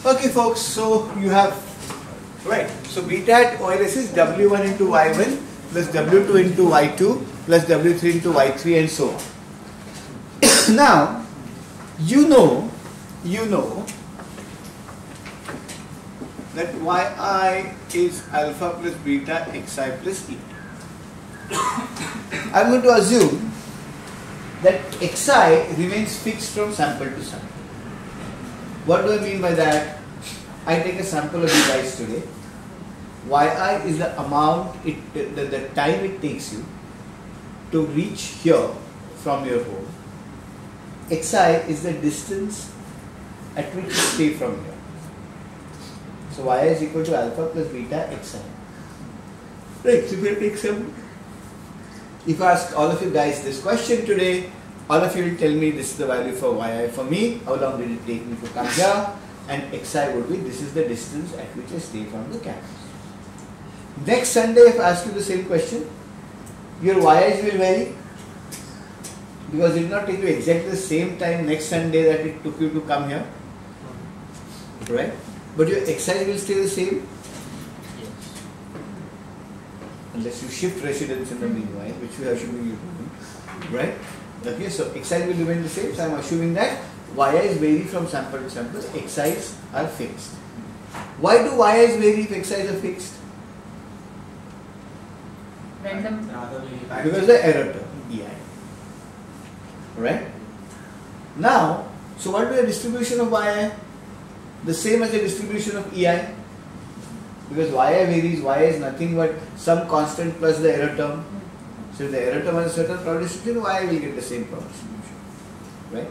Okay folks, so you have, right, so beta at OLS is W1 into Y1 plus W2 into Y2 plus W3 into Y3 and so on. Now, you know that Yi is alpha plus beta xi plus e. I'm going to assume that xi remains fixed from sample to sample. What do I mean by that? I take a sample of you guys today. Yi is the amount, the time it takes you to reach here from your home. Xi is the distance at which you stay from here. So Y is equal to alpha plus beta xi. Right, so if I take some, if I ask all of you guys this question today, all of you will tell me this is the value for Yi for me, how long did it take me to come here, and Xi would be this is the distance at which I stay from the campus. Next Sunday, if I ask you the same question, your Y's will vary because it will not take you exactly the same time next Sunday that it took you to come here, right? But your Xi will stay the same. Yes. Unless you shift residence in the meanwhile, which we are assuming you do, right? Okay, so Xi will remain the same. So I am assuming that Yi's vary from sample to sample, Xi's are fixed. Why do Yi's vary if Xi's are fixed? Random. Because the error term, Ei. Right? Now, so what will be the distribution of Yi? The same as the distribution of Ei. Because Yi varies, Y is nothing but some constant plus the error term. So if the error term has a certain power distribution, Y will get the same power distribution. Right?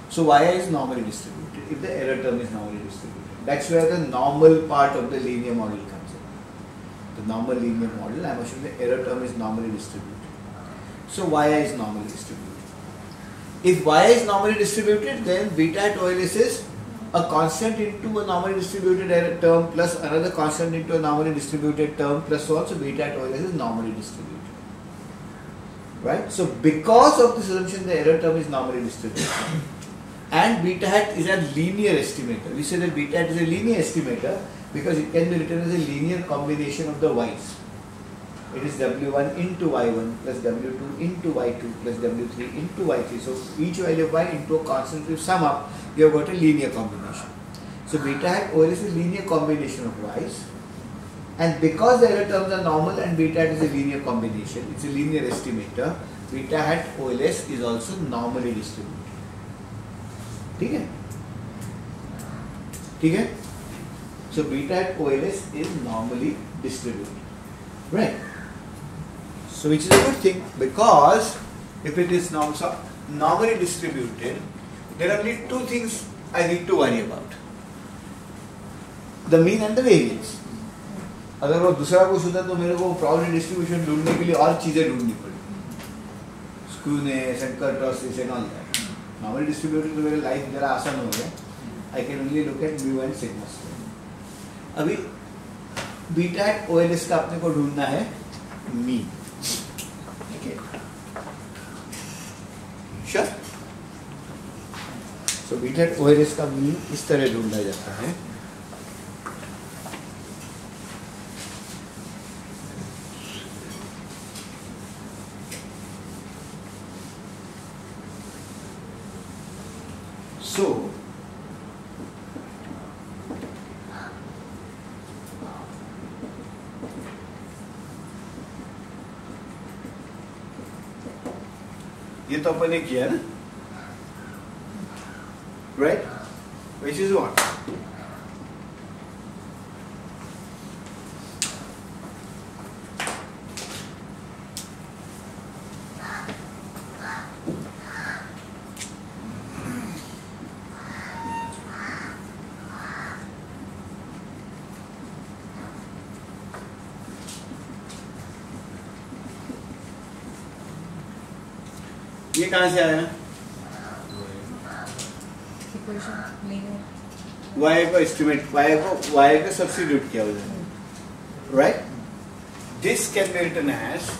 So Y is normally distributed if the error term is normally distributed. That's where the normal part of the linear model comes in. The normal linear model, I am assuming the error term is normally distributed. So Y is normally distributed. If Y is normally distributed, then beta at OLS is a constant into a normally distributed error term plus another constant into a normally distributed term plus so on. So beta at OLS is normally distributed. Right? So because of this assumption, the error term is normally distributed. And beta hat is a linear estimator. We say that beta hat is a linear estimator because it can be written as a linear combination of the y's. It is W1 into Y1 plus W2 into Y2 plus W3 into Y3. So each value of Y into a constant, if you sum up, you have got a linear combination. So beta hat OLS is a linear combination of y's. And because the error terms are normal and beta hat is a linear combination, it's a linear estimator, beta hat OLS is also normally distributed. ठीक है? ठीक है? So beta at OLS is normally distributed, right? So which is a good thing because if it is normally distributed, there are only two things I need to worry about: the mean and the variance. अगर वो दूसरा कुछ होता तो मेरे को probability distribution ढूंढने के लिए और चीजें ढूंढनी पड़ी, skewness and kurtosis and all that. Normally distributed तो मेरे लाइफ जरा आसान हो गया. I can only look at mu and sigma square. अभी बीटा एट OLS का अपने को ढूंढना है मीन. ठीक है? Sure? So beta hat OLS का मीन इस तरह ढूंढा जाता है. So ये तो अपन ने किया ना, right? Which is what? ये कहाँ से आया? Y को estimate, Y को substitute किया उधर, right? This can be written as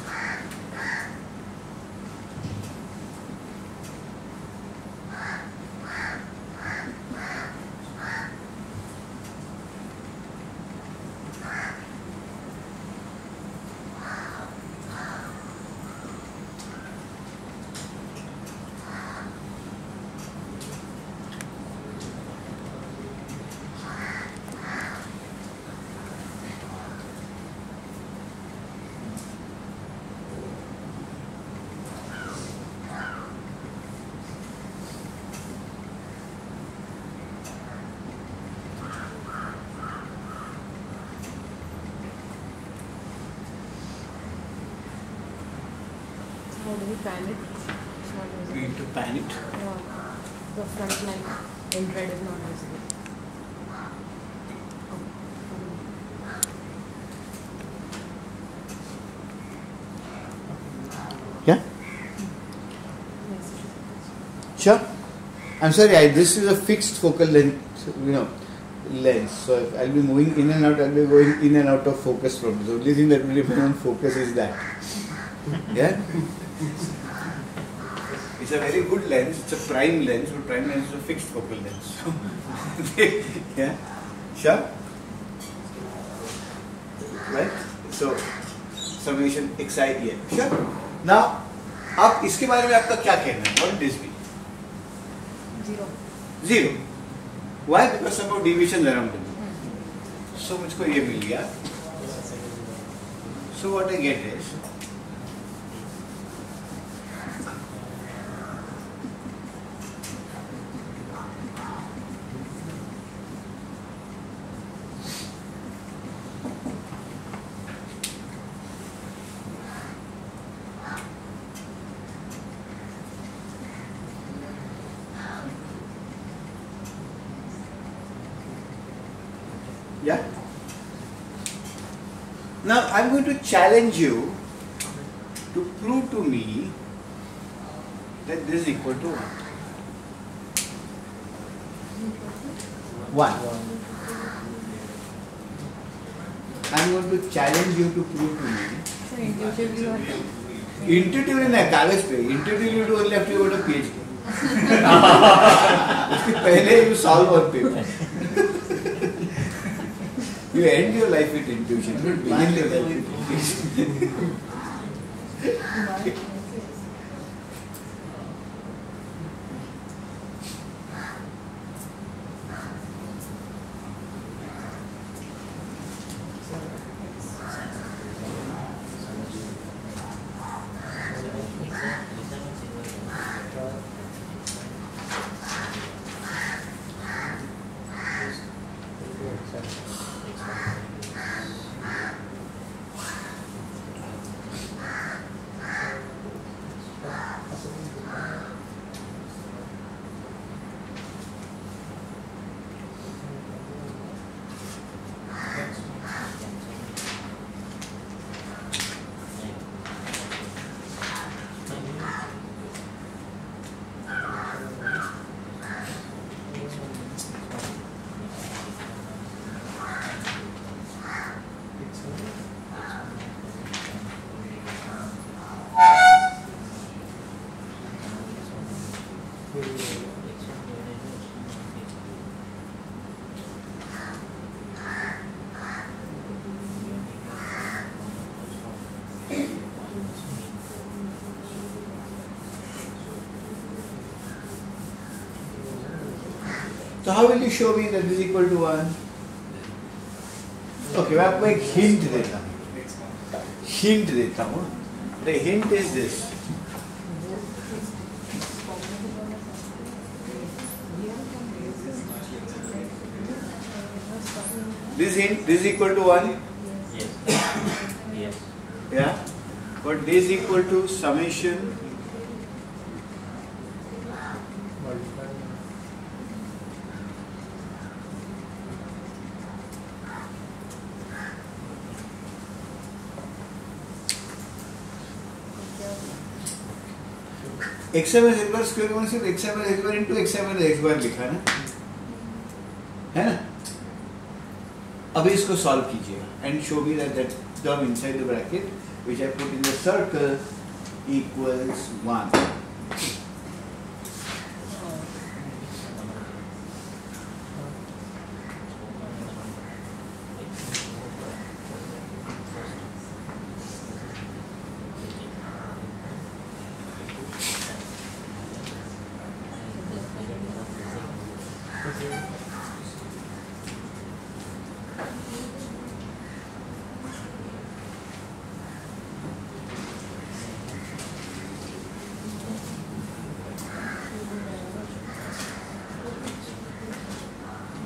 pan it. It's not You visible. need to pan it. No, the front line in red is not visible. Yeah? Sure. I'm sorry, this is a fixed focal length, lens. So if I'll be moving in and out, I'll be going in and out of focus from this. The only thing that will remain on focus is that. Yeah? It's a very good lens. It's a prime lens, but prime lens is a fixed focal lens. Yeah? Sure? Right? So, summation xi en. Sure? Now, आप इसके बारे में आपका क्या कहना है? What would this be? 0. 0. Why? Because somehow deviation around them. So मुझको ये मिल गया. So what I get is yeah. Now I'm going to challenge you to prove to me that this is equal to 1. I'm going to challenge you to prove to me. So intuitively or Intuitively नहीं कागज पे. Intuitively you only have to go to PhD. उसके पहले you solve on paper. You end your life with intuition. You begin your life with intuition. So how will you show me that this is equal to 1? Okay, मैं आपको एक hint देता हूँ. Hint देता हूँ. The hint is this. This is equal to 1. Yes. Yeah. But this is equal to summation x minus x bar square में सिर्फ x minus x bar into x minus x bar लिखा है ना, है ना? अभी इसको सॉल्व कीजिएगा and show me that that term inside the bracket which I put in the circle equals 1.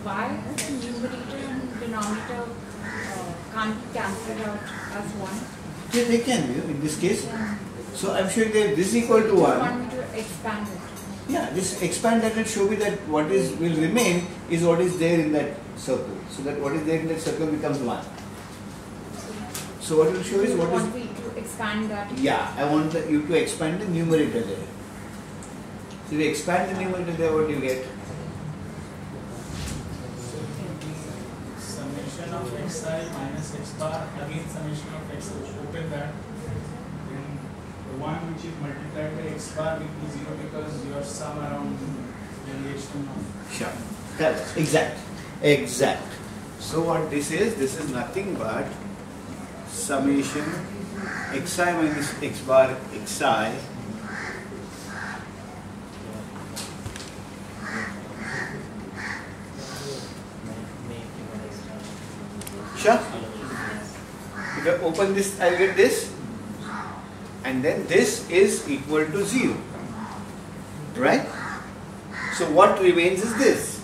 why the numerator and denominator can't be cancelled out as 1? Yeah, they can be in this case. So I'm showing that this is equal to You 1. want me to expand it? Yeah, just expand that and show me that what is will remain is what is there in that circle. So that what is there in that circle becomes 1. So what it will show is You what want is. me to expand that? Yeah, I want you to expand the numerator there. So if you expand the numerator there, what do you get? Summation of xi minus x bar again summation of x. Open that. Then the one which is multiplied by x bar will be 0 because your sum around variation of. Sure. Correct. Exact. So what this is nothing but summation xi minus x bar xi sure. If I open this, I'll get this, and then this is equal to 0, right? So what remains is this,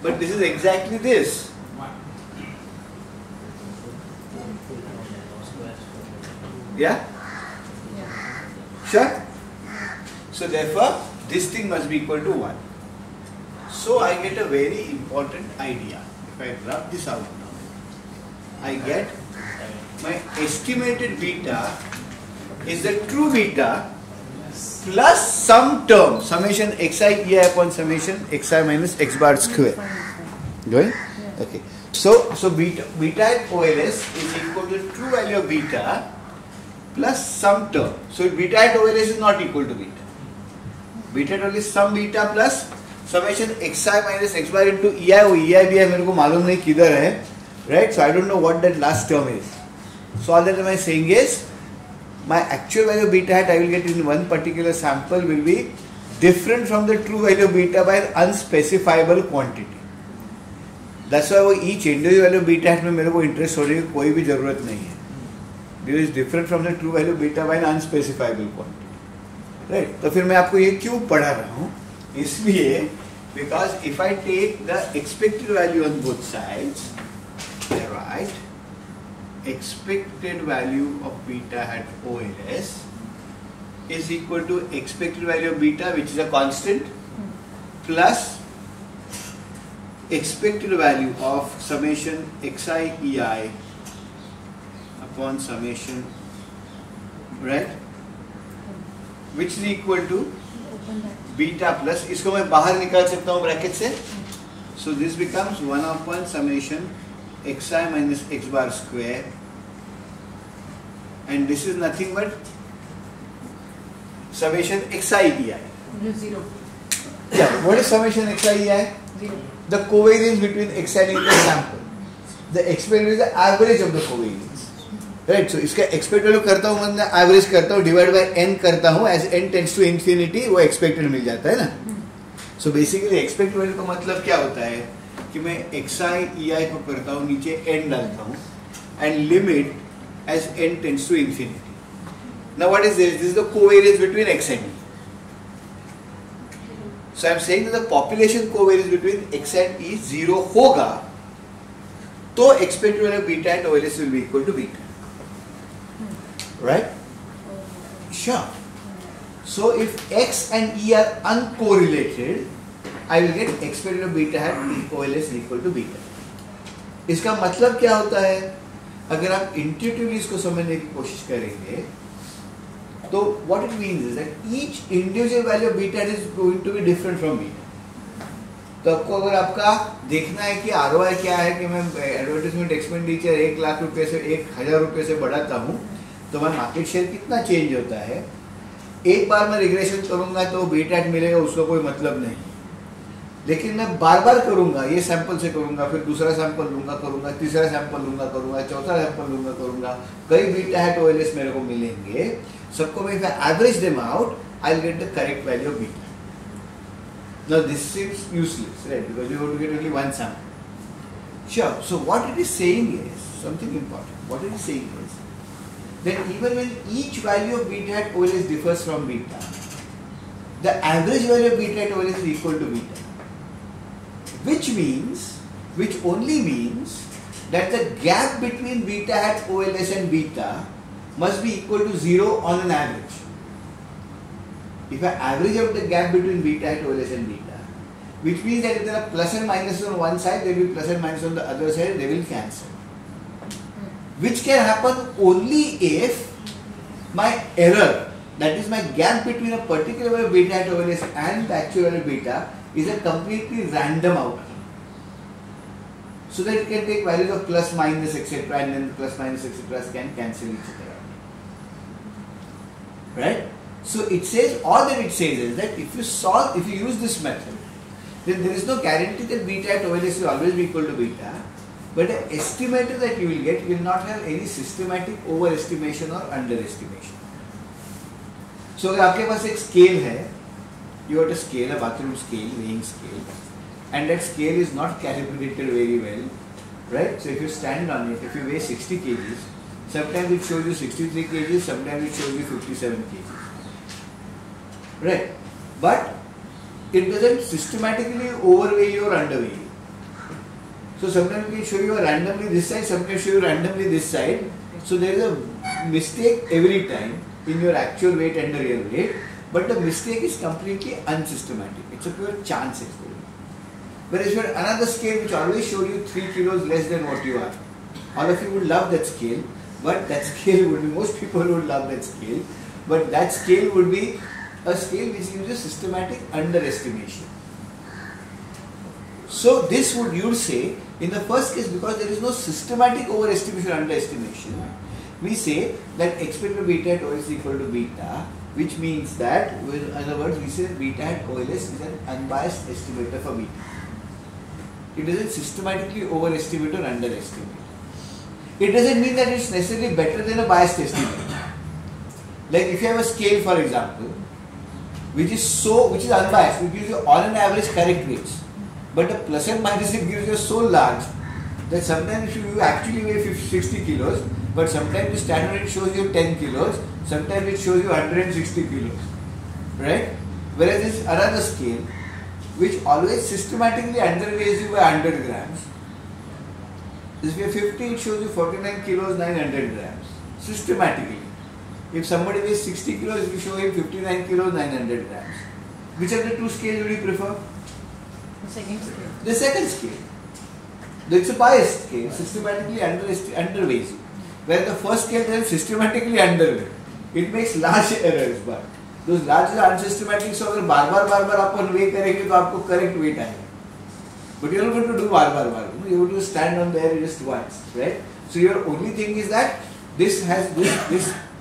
but this is exactly this. 1. Yeah? Yeah. Sure? So therefore, this thing must be equal to 1. So I get a very important idea. If I rub this out now, I get my estimated beta is the true beta Yes. plus some term, summation xi ei upon summation xi minus x bar square. Going? Yeah. Okay. So beta at OLS is equal to true value of beta plus some term. So beta at OLS is not equal to beta. Beta at OLS is some beta plus summation xi minus x bar into ei. वो ei भी है मेरे को मालूम नहीं किधर है, right? So I don't know what that last term is. So all that I am saying is my actual value of beta hat I will get in one particular sample will be different from the true value of beta by an unspecifiable quantity. That's why वो each individual value of beta hat में मेरे को interest होने की कोई भी जरूरत नहीं है. This is different from the true value of beta by an unspecifiable quantity. Right? तो फिर मैं आपको ये क्यों पढ़ा रहा हूँ? इसलिए because if I take the expected value on both sides, right? Expected value of beta at OLS is equal to expected value of beta, which is a constant, plus expected value of summation xi ei upon summation, right? Which is equal to Open that. beta plus, इसको मैं बाहर निकाल सकता हूँ bracket से. So this becomes 1 upon summation xi minus x bar square, and this is nothing but summation xi ei. 0. Yeah, what is summation xi ei? 0. The covariance between xi and the sample. The expected is the average of the covariance. Right, so इसका expected value करता हूँ मतलब average करता हूँ divide by n करता हूँ, as n tends to infinity वो expected मिल जाता है ना. So basically expected value का मतलब क्या होता है कि मैं xi ei को करता हूँ नीचे n डालता हूँ and limit as n tends to infinity. Now what is this? This is the covariance between x and e. So I am saying that the population covariance between x and e 0 होगा तो expected value of beta at OLS will be equal to beta. Right? Sure. So if x and e are uncorrelated, I will get expected value of beta at OLS equal to beta. इसका मतलब क्या होता है? अगर आप intuitively इसको समझने की कोशिश करेंगे तो what it means is that each individual value of beta is going to be different from beta. तो आपको अगर आपका देखना है कि ROI क्या है कि मैं एडवर्टाइजमेंट एक्सपेंडिचर 1 लाख रुपए से 1,000 रुपए से बढ़ाता हूँ तो मैं मार्केट शेयर कितना चेंज होता है. एक बार मैं रिग्रेशन करूंगा तो बीटा मिलेगा उसका कोई मतलब नहीं, लेकिन मैं बार बार करूंगा, ये सैंपल से करूंगा, फिर दूसरा सैंपल लूंगा करूंगा, तीसरा सैंपल लूंगा करूंगा, चौथा सैंपल लूंगा करूंगा, कई बीटा हैट OLS मेरे को मिलेंगे. सबको मैं average them out I will get the correct value of beta. Now this seems useless, right? Because you have to get only one sample. Sure. So what it is saying is something important. What it is saying is that even when each value of beta at OLS differs from beta, the average value of beta at OLS is equal to beta. Which only means that the gap between beta at OLS and beta must be equal to 0 on an average. if I average out the gap between beta hat OLS and beta, which means that if there are plus and minuses on one side, there will be plus and minus on the other side, they will cancel. Which can happen only if my error, that is my gap between a particular value of beta hat OLS and the actual value of beta, is a completely random outcome. So that it can take values of plus minus etc. and then plus minus etc. can cancel each other out. Right? So it says, all that it says is that if you use this method, then there is no guarantee that beta at OLS will always be equal to beta, but the estimator that you will get will not have any systematic overestimation or underestimation. So अगर आपके पास एक scale है, you got a scale, a bathroom scale, weighing scale, and that scale is not calibrated very well, right? So if you stand on it, if you weigh 60 kgs, sometimes it shows you 63 kgs, sometimes it shows you 57 kgs, right? But it doesn't systematically overweigh you or underweigh you. So sometimes it can show you randomly this side, sometimes show you randomly this side. So there is a mistake every time in your actual weight and the real weight, but the mistake is completely unsystematic. It's a pure chance experiment. Whereas you had another scale which always showed you 3 kilos less than what you are. All of you would love that scale, but that scale would be, most people would love that scale, but that scale would be a scale which uses systematic underestimation. So this would, you would say, in the first case, because there is no systematic overestimation or underestimation, we say that expected beta at OLS is equal to beta, which means that, in other words, we say beta at OLS is an unbiased estimator for beta. It doesn't systematically overestimate or underestimate. It doesn't mean that it's necessarily better than a biased estimate. Like if you have a scale, for example, which is unbiased, which gives you on an average correct weights, but the plus and minus it gives you so large that sometimes you actually weigh 60 kilos, but sometimes the standard it shows you 10 kilos, sometimes it shows you 160 kilos, right? Whereas this another scale which always systematically underweighs you by 100 grams. If you have 50, it shows you 49 kilos, 900 grams, systematically. If somebody weighs 60 kilos, we show him 59 kilos, 900 grams. Which of the two scales would you prefer? The second scale. The second scale. It's a biased scale, systematically underweighs you. Where the first scale is systematically underweigh. It makes large errors, but those large are unsystematic, so अगर बार-बार आप weigh करेंगे तो आपको correct weight आएगा. But you're not going to do बार-बार. You have to stand on there just once, right? So your only thing is that this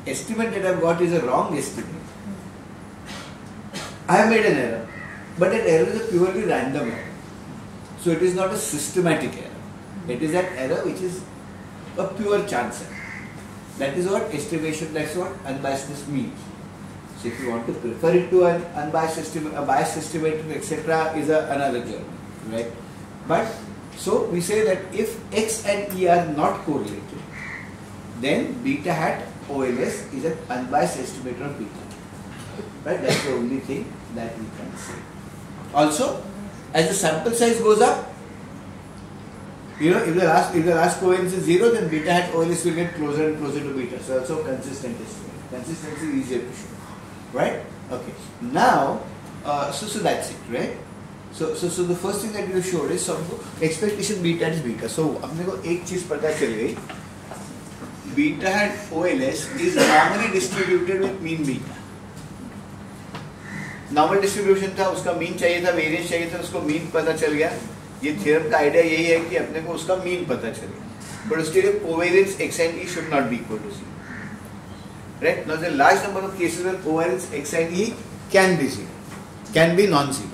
estimate that I've got is a wrong estimate. I have made an error, but that error is a purely random error. So it is not a systematic error. It is an error which is a pure chance error. That is what estimation, that's what unbiasedness means. So if you want to prefer it to an unbiased estimate, a biased estimator, etc., is another journey, right? But so we say that if X and E are not correlated, then beta hat OLS is an unbiased estimator of beta. Right? That's the only thing that we can say. Also, as the sample size goes up, if the last covariance is 0, then beta hat OLS will get closer and closer to beta. So also consistent estimate. Consistency is easier to show. Right? Okay. Now, so that's it, right? So the first thing that you showed is some expectation beta is beta. So अपने को एक चीज पता चल गई. Beta hat OLS is normally distributed with mean beta. Normal distribution था, उसका mean चाहिए था, variance चाहिए था, उसको mean पता चल गया. ये theorem का idea यही है कि अपने को उसका mean पता चल गया. But उसके लिए covariance X and E should not be equal to 0. Right? Now there are a large number of cases where covariance X and E can be 0, can be non-zero.